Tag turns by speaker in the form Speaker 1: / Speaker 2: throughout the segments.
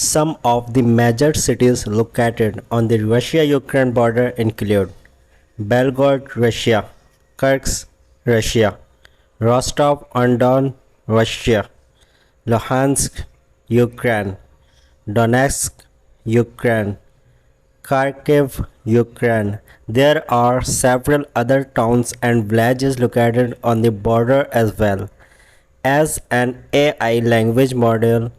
Speaker 1: Some of the major cities located on the Russia-Ukraine border include Belgorod, Russia; Kursk, Russia; Rostov-on-Don, Russia; Luhansk, Ukraine; Donetsk, Ukraine; Kharkiv, Ukraine. There are several other towns and villages located on the border as well. As an AI language model,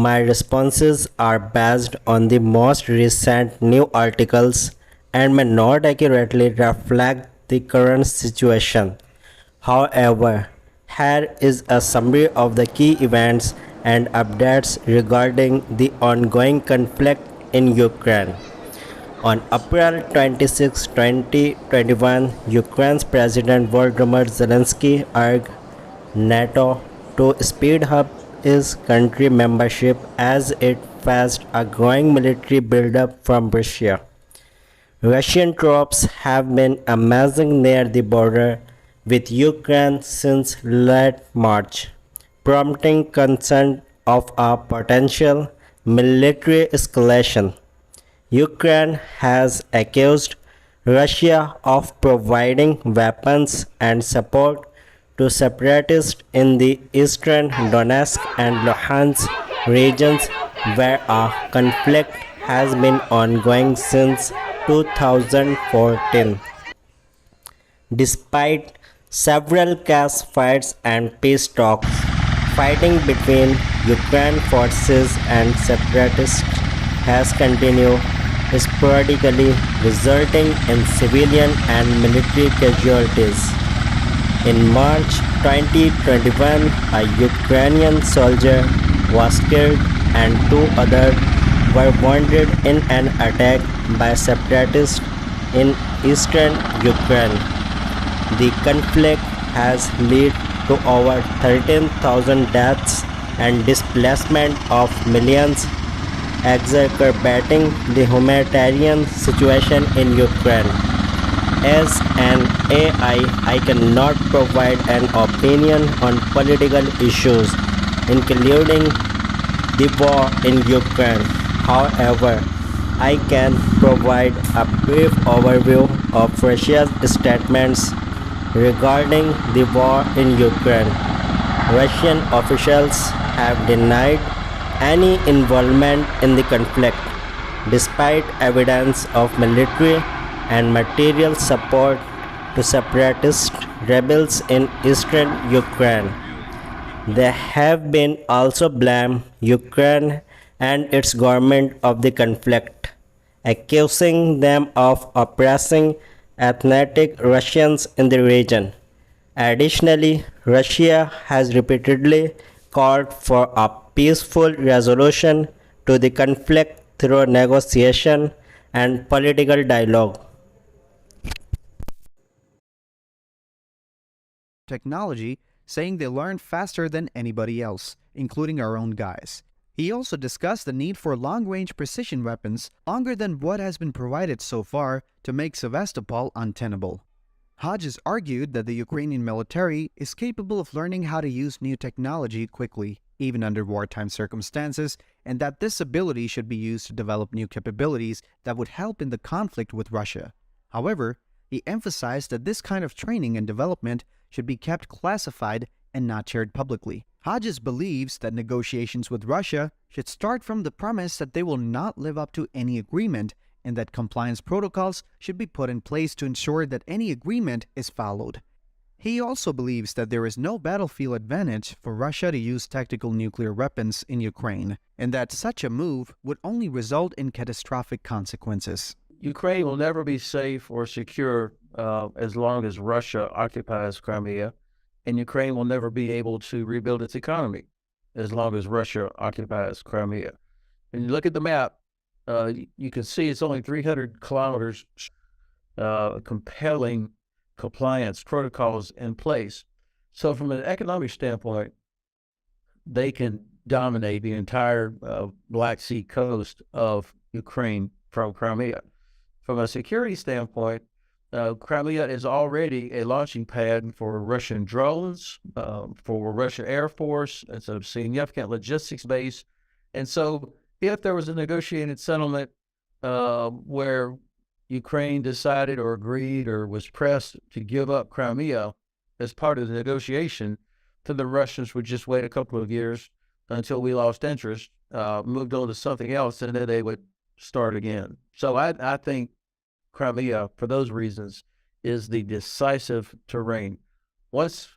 Speaker 1: my responses are based on the most recent new articles and may not accurately reflect the current situation. However, here is a summary of the key events and updates regarding the ongoing conflict in Ukraine. On April 26, 2021, Ukraine's President Volodymyr Zelensky urged NATO to speed up its country membership as it faced a growing military buildup from Russia. Russian troops have been amassing near the border with Ukraine since late March, prompting concern of a potential military escalation. Ukraine has accused Russia of providing weapons and support to separatists in the eastern Donetsk and Luhansk regions where a conflict has been ongoing since 2014. Despite several ceasefires and peace talks, fighting between Ukraine forces and separatists has continued sporadically, resulting in civilian and military casualties. In March 2021, a Ukrainian soldier was killed and two others were wounded in an attack by separatists in eastern Ukraine. The conflict has led to over 13,000 deaths and displacement of millions, exacerbating the humanitarian situation in Ukraine. As an AI, I cannot provide an opinion on political issues, including the war in Ukraine. However, I can provide a brief overview of Russia's statements regarding the war in Ukraine. Russian officials have denied any involvement in the conflict, despite evidence of military and material support to separatist rebels in eastern Ukraine. They have been also blamed Ukraine and its government of the conflict, accusing them of oppressing ethnic Russians in the region. Additionally, Russia has repeatedly called for a peaceful resolution to the conflict through negotiation and political dialogue.
Speaker 2: Technology, saying they learn faster than anybody else, including our own guys. He also discussed the need for long-range precision weapons longer than what has been provided so far to make Sevastopol untenable. Hodges argued that the Ukrainian military is capable of learning how to use new technology quickly, even under wartime circumstances, and that this ability should be used to develop new capabilities that would help in the conflict with Russia. However, he emphasized that this kind of training and development should be kept classified and not shared publicly. Hodges believes that negotiations with Russia should start from the premise that they will not live up to any agreement and that compliance protocols should be put in place to ensure that any agreement is followed. He also believes that there is no battlefield advantage for Russia to use tactical nuclear weapons in Ukraine, and that such a move would only result in catastrophic consequences.
Speaker 3: Ukraine will never be safe or secure as long as Russia occupies Crimea, and Ukraine will never be able to rebuild its economy as long as Russia occupies Crimea. And you look at the map, you can see it's only 300 kilometers, compelling compliance protocols in place. So from an economic standpoint, they can dominate the entire Black Sea coast of Ukraine from Crimea. From a security standpoint, Crimea is already a launching pad for Russian drones, for Russian Air Force. It's a significant logistics base. And so if there was a negotiated settlement where Ukraine decided or agreed or was pressed to give up Crimea as part of the negotiation, then the Russians would just wait a couple of years until we lost interest, moved on to something else, and then they would start again. So I think Crimea, for those reasons, is the decisive terrain. Once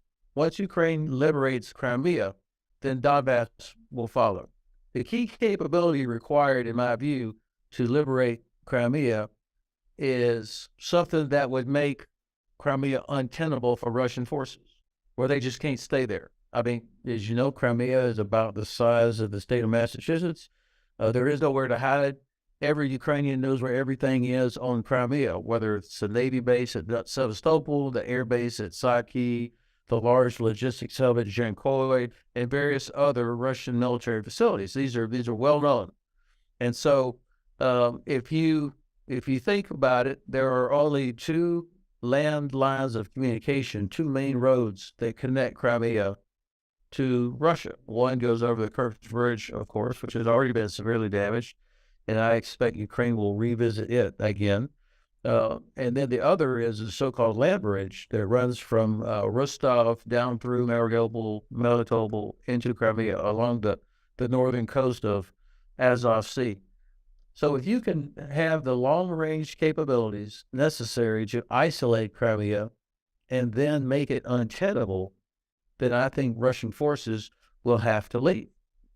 Speaker 3: Ukraine liberates Crimea, then Donbass will follow. The key capability required, in my view, to liberate Crimea is something that would make Crimea untenable for Russian forces, where they just can't stay there. I mean, as you know, Crimea is about the size of the state of Massachusetts. There is nowhere to hide. Every Ukrainian knows where everything is on Crimea, whether it's the Navy base at Sevastopol, the air base at Saki, the large logistics hub at Zhenkoy, and various other Russian military facilities. These are well known. And so if you think about it, there are only two land lines of communication, two main roads that connect Crimea to Russia. One goes over the Kerch Bridge, of course, which has already been severely damaged, and I expect Ukraine will revisit it again. And then the other is the so-called land bridge that runs from Rostov down through Mariupol, Melitopol into Crimea along the northern coast of Azov Sea. So if you can have the long-range capabilities necessary to isolate Crimea and then make it untenable, then I think Russian forces will have to leave.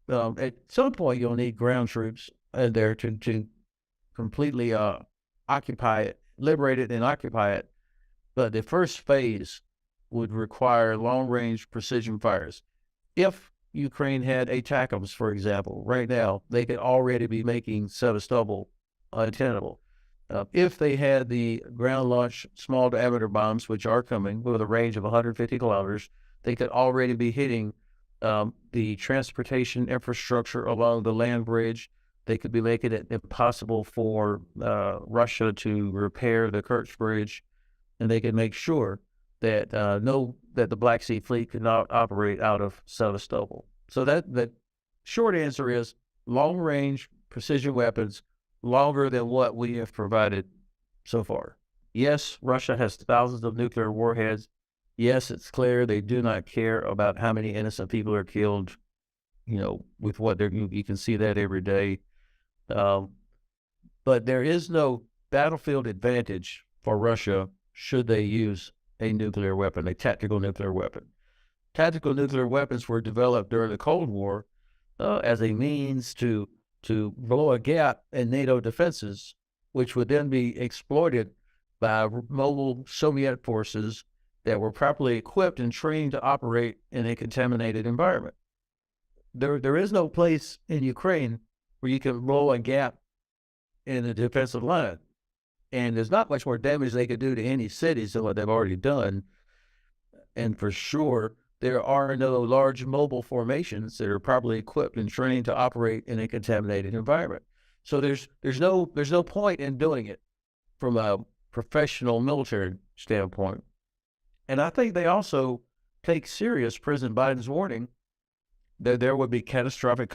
Speaker 3: At some point, you'll need ground troops there to completely occupy it, liberate it, and occupy it. But the first phase would require long-range precision fires. If Ukraine had ATACMS, for example, right now, they could already be making Sevastopol untenable. If they had the ground-launched small diameter bombs, which are coming with a range of 150 kilometers, they could already be hitting the transportation infrastructure along the land bridge. They could be making it impossible for Russia to repair the Kerch Bridge, and they could make sure that that the Black Sea Fleet could not operate out of Sevastopol. So that short answer is long-range precision weapons, longer than what we have provided so far. Yes, Russia has thousands of nuclear warheads. Yes, it's clear they do not care about how many innocent people are killed, with what you can see that every day. But there is no battlefield advantage for Russia should they use a nuclear weapon, a tactical nuclear weapon. Tactical nuclear weapons were developed during the Cold War as a means to blow a gap in NATO defenses, which would then be exploited by mobile Soviet forces that were properly equipped and trained to operate in a contaminated environment. There is no place in Ukraine where you can blow a gap in a defensive line. And there's not much more damage they could do to any cities than what they've already done. And for sure, there are no large mobile formations that are properly equipped and trained to operate in a contaminated environment. So there's no point in doing it from a professional military standpoint. And I think they also take serious President Biden's warning that there would be catastrophic